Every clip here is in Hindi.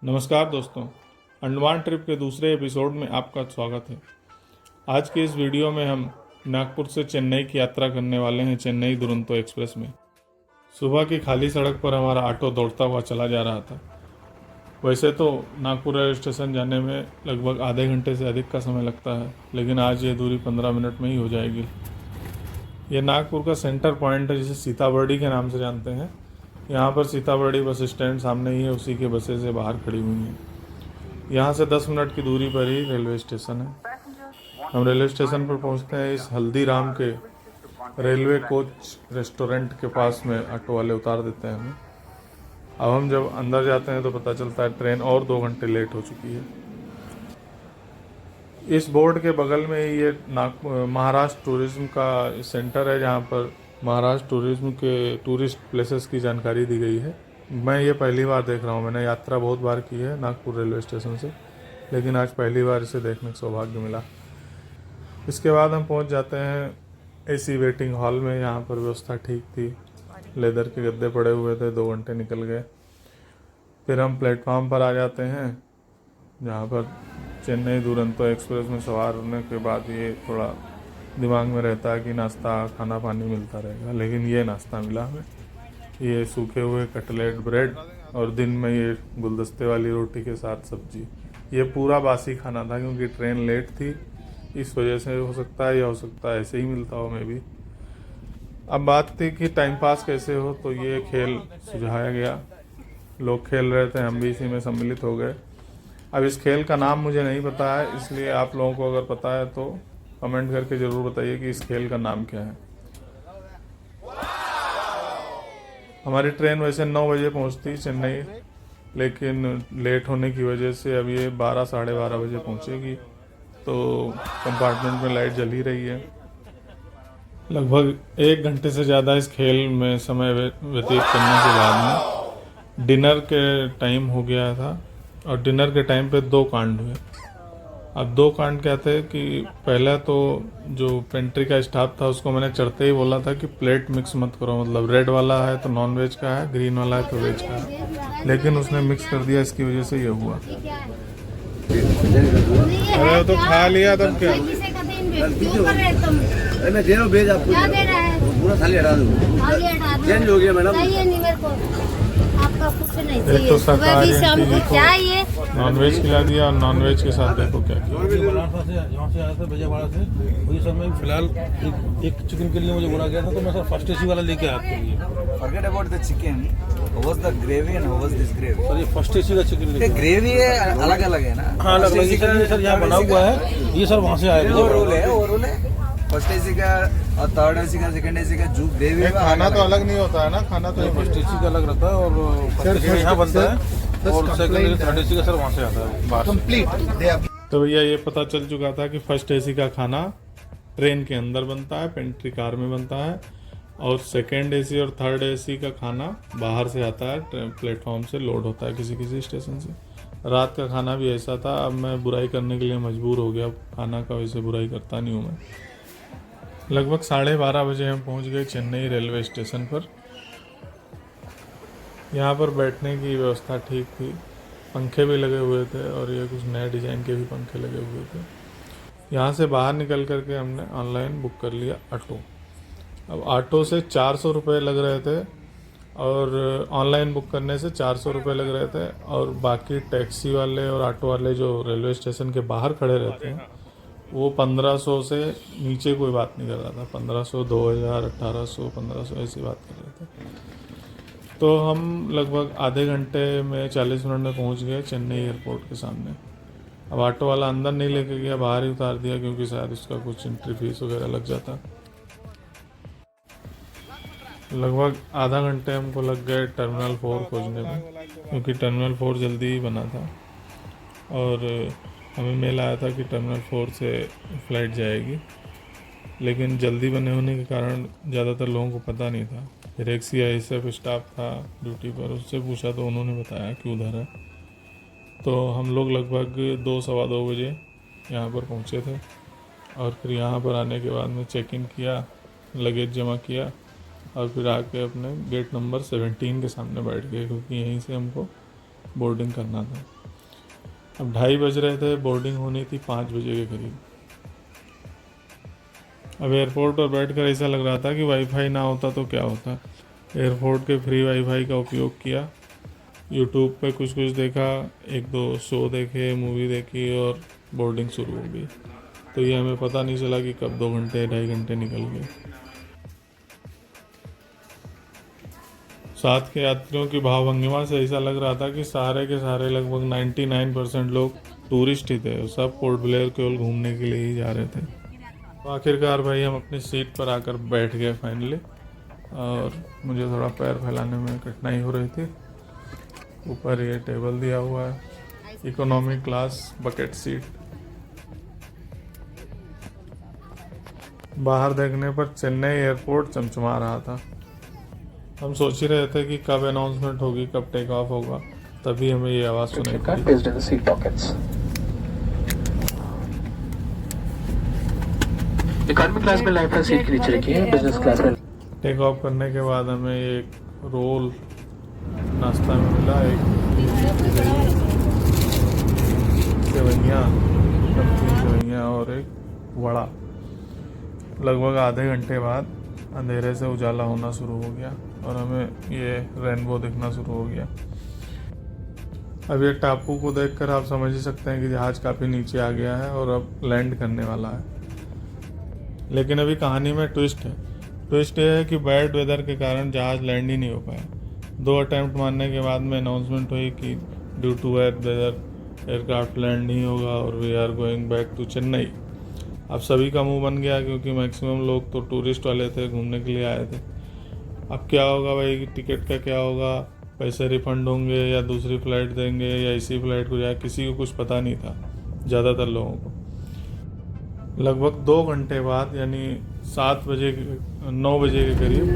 नमस्कार दोस्तों, अंडमान ट्रिप के दूसरे एपिसोड में आपका स्वागत है। आज के इस वीडियो में हम नागपुर से चेन्नई की यात्रा करने वाले हैं चेन्नई दुरंतो एक्सप्रेस में। सुबह की खाली सड़क पर हमारा ऑटो दौड़ता हुआ चला जा रहा था। वैसे तो नागपुर रेलवे स्टेशन जाने में लगभग आधे घंटे से अधिक का समय लगता है, लेकिन आज ये दूरी 15 मिनट में ही हो जाएगी। ये नागपुर का सेंटर पॉइंट है, जिसे सीताबर्डी के नाम से जानते हैं। यहाँ पर सीताबर्डी बस स्टैंड सामने ही है, उसी के बसें से बाहर खड़ी हुई हैं। यहाँ से 10 मिनट की दूरी पर ही रेलवे स्टेशन है। हम रेलवे स्टेशन पर पहुँचते हैं इस हल्दीराम के रेलवे कोच रेस्टोरेंट के पास में ऑटो वाले उतार देते हैं हमें। अब हम जब अंदर जाते हैं तो पता चलता है ट्रेन और 2 घंटे लेट हो चुकी है। इस बोर्ड के बगल में ही ये महाराष्ट्र टूरिज्म का सेंटर है, जहाँ पर महाराष्ट्र टूरिज्म के टूरिस्ट प्लेसेस की जानकारी दी गई है। मैं ये पहली बार देख रहा हूँ। मैंने यात्रा बहुत बार की है नागपुर रेलवे स्टेशन से, लेकिन आज पहली बार इसे देखने का सौभाग्य मिला। इसके बाद हम पहुँच जाते हैं एसी वेटिंग हॉल में। यहाँ पर व्यवस्था ठीक थी, लेदर के गद्दे पड़े हुए थे। 2 घंटे निकल गए। फिर हम प्लेटफॉर्म पर आ जाते हैं, जहाँ पर चेन्नई दुरंतो एक्सप्रेस में सवार होने के बाद ये थोड़ा दिमाग में रहता है कि नाश्ता खाना पानी मिलता रहेगा, लेकिन ये नाश्ता मिला हमें। ये सूखे हुए कटलेट ब्रेड और दिन में ये गुलदस्ते वाली रोटी के साथ सब्जी। ये पूरा बासी खाना था, क्योंकि ट्रेन लेट थी, इस वजह से हो सकता है, या हो सकता है ऐसे ही मिलता हो मैं भी। अब बात थी कि टाइम पास कैसे हो, तो ये खेल सुझाया गया। लोग खेल रहे थे, हम भी इसी में सम्मिलित हो गए। अब इस खेल का नाम मुझे नहीं पता है, इसलिए आप लोगों को अगर पता है तो कमेंट करके ज़रूर बताइए कि इस खेल का नाम क्या है। हमारी ट्रेन वैसे 9 बजे पहुंचती चेन्नई, लेकिन लेट होने की वजह से अब ये 12 साढ़े 12 बजे पहुंचेगी। तो कंपार्टमेंट में लाइट जल ही रही है। लगभग 1 घंटे से ज़्यादा इस खेल में समय व्यतीत करने के बाद में डिनर के टाइम हो गया था, और डिनर के टाइम पे 2 कांड हुए। अब 2 कांड क्या थे कि पहला तो जो पेंट्री का स्टाफ था उसको मैंने चढ़ते ही बोला था कि प्लेट मिक्स मत करो, मतलब रेड वाला है तो नॉन वेज का है, ग्रीन वाला है तो वेज का है, लेकिन उसने मिक्स कर दिया। इसकी वजह से ये हुआ। अरे तो खा लिया तब क्या? मैं दे रहा हूँ भेज आपको, पूरा थाली हटा दूँ। चेंज हो गया मैडम, आपका कुछ नहीं एक चाहिए। तो सुबह भी शाम को चाहिए। नॉन वेज खिला दिया, और नॉन वेज के साथ देखो क्या किया। यहाँ से आया था विजयवाड़ा से, वही सर मैं फिलहाल एक चिकन के लिए मुझे बोला गया था, तो मैं सर फर्स्ट एसी वाला लेके आया आपके लिए। Forget about the chicken. How was the gravy and how was this gravy? Sir ये फर्स्ट एसी का चिकन लेके ग्रेवी है अलग अलग है ना? हाँ अलग अलग सर, ये सर यहाँ बना हुआ है, ये सर वहाँ से आया वो रोल है फर्स्ट एसी का और थर्ड एसी का, सेकंड एसी का जो ग्रेवी खाना तो अलग नहीं होता है ना, खाना तो फर्स्ट एसी का अलग रहता है, और फर्स्ट एसी यहाँ बनता है, और सेकंड थर्ड एसी का सर वहाँ से आता है बाहर से। तो भैया ये पता चल चुका था कि फर्स्ट एसी का खाना ट्रेन के अंदर बनता है, पेंट्री कार में बनता है, और सेकेंड एसी और थर्ड एसी का खाना बाहर से आता है, प्लेटफॉर्म से लोड होता है किसी किसी स्टेशन से। रात का खाना भी ऐसा था। अब मैं बुराई करने के लिए मजबूर हो गया, खाना का वैसे बुराई करता नहीं हूँ मैं। लगभग 12:30 बजे हम पहुँच गए चेन्नई रेलवे स्टेशन पर। यहाँ पर बैठने की व्यवस्था ठीक थी, पंखे भी लगे हुए थे, और ये कुछ नए डिज़ाइन के भी पंखे लगे हुए थे। यहाँ से बाहर निकल करके हमने ऑनलाइन बुक कर लिया ऑटो। अब ऑटो से 400 रुपये लग रहे थे, और ऑनलाइन बुक करने से 400 रुपये लग रहे थे, और बाकी टैक्सी वाले और ऑटो वाले जो रेलवे स्टेशन के बाहर खड़े रहते हैं वो 1500 से नीचे कोई बात नहीं कर रहा था। 1500, 2000, 1800, 1500 ऐसी बात कर रहे थे। तो हम लगभग आधे घंटे में 40 मिनट में पहुंच गए चेन्नई एयरपोर्ट के सामने। अब ऑटो वाला अंदर नहीं लेके गया, बाहर ही उतार दिया, क्योंकि शायद उसका कुछ एंट्री फीस वगैरह लग जाता। लगभग आधा घंटे हमको लग गए टर्मिनल 4 खोजने में, क्योंकि टर्मिनल 4 जल्दी ही बना था, और हमें मेल आया था कि टर्मिनल 4 से फ़्लाइट जाएगी, लेकिन जल्दी बने होने के कारण ज़्यादातर लोगों को पता नहीं था। फिर एक CISF स्टाफ था ड्यूटी पर, उससे पूछा तो उन्होंने बताया कि उधर है। तो हम लोग लगभग 2 सवा 2 बजे यहाँ पर पहुँचे थे, और फिर यहाँ पर आने के बाद में चेक इन किया, लगेज जमा किया, और फिर आके अपने गेट नंबर 17 के सामने बैठ गए, क्योंकि यहीं से हमको बोर्डिंग करना था। अब 2:30 बज रहे थे, बोर्डिंग होनी थी 5 बजे के करीब। अब एयरपोर्ट पर बैठकर ऐसा लग रहा था कि वाईफाई ना होता तो क्या होता। एयरपोर्ट के फ्री वाईफाई का उपयोग किया, यूट्यूब पे कुछ देखा, 1-2 शो देखे, मूवी देखी और बोर्डिंग शुरू हो गई। तो ये हमें पता नहीं चला कि कब 2 घंटे 2.5 घंटे निकल गए। साथ के यात्रियों की भावभंगिमा से ऐसा लग रहा था कि सारे के सारे लगभग 99% लोग टूरिस्ट ही थे, सब पोर्ट ब्लेयर केवल घूमने के लिए ही जा रहे थे। तो आखिरकार भाई हम अपनी सीट पर आकर बैठ गए फाइनली, और मुझे थोड़ा पैर फैलाने में कठिनाई हो रही थी। ऊपर ये टेबल दिया हुआ है, इकोनॉमी क्लास बकेट सीट। बाहर देखने पर चेन्नई एयरपोर्ट चमचमा रहा था। हम सोच ही रहे थे कि कब अनाउंसमेंट होगी, कब टेक ऑफ होगा, तभी हमें ये आवाज़ सुनाई पड़ी। इकोनॉमी क्लास में लाइफ सीट के नीचे रखी है, बिजनेस क्लास में। टेक ऑफ करने के बाद हमें एक रोल नाश्ता में मिला, एक सेवइयाँ, नमकीन सेवइयाँ और एक वड़ा। लगभग आधे घंटे बाद अंधेरे से उजाला होना शुरू हो गया और हमें ये रेनबो दिखना शुरू हो गया। अब ये टापू को देखकर आप समझ ही सकते हैं कि जहाज़ काफ़ी नीचे आ गया है और अब लैंड करने वाला है। लेकिन अभी कहानी में ट्विस्ट है। ट्विस्ट ये है कि बैड वेदर के कारण जहाज़ लैंड ही नहीं हो पाया। 2 अटैम्प्ट मारने के बाद में अनाउंसमेंट हुई कि due to bad weather aircraft land नहीं होगा और we are going back to Chennai. अब सभी का मुंह बन गया, क्योंकि मैक्सिमम लोग तो टूरिस्ट वाले थे, घूमने के लिए आए थे। अब क्या होगा भाई, टिकट का क्या होगा, पैसे रिफंड होंगे या दूसरी फ़्लाइट देंगे या इसी फ्लाइट को जाए, किसी को कुछ पता नहीं था, ज़्यादातर लोगों को। लगभग 2 घंटे बाद यानी 9 बजे के करीब,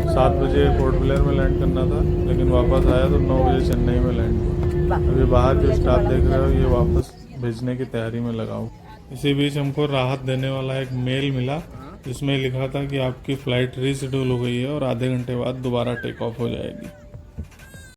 7 बजे पोर्ट ब्लेयर में लैंड करना था, लेकिन वापस आया तो 9 बजे चेन्नई में लैंड हुआ। अभी बाहर जो स्टाफ देख रहे हो, ये वापस भेजने की तैयारी में लगा हूँ। इसी बीच हमको राहत देने वाला एक मेल मिला, जिसमें लिखा था कि आपकी फ़्लाइट रीशेड्यूल हो गई है और आधे घंटे बाद दोबारा टेक ऑफ हो जाएगी।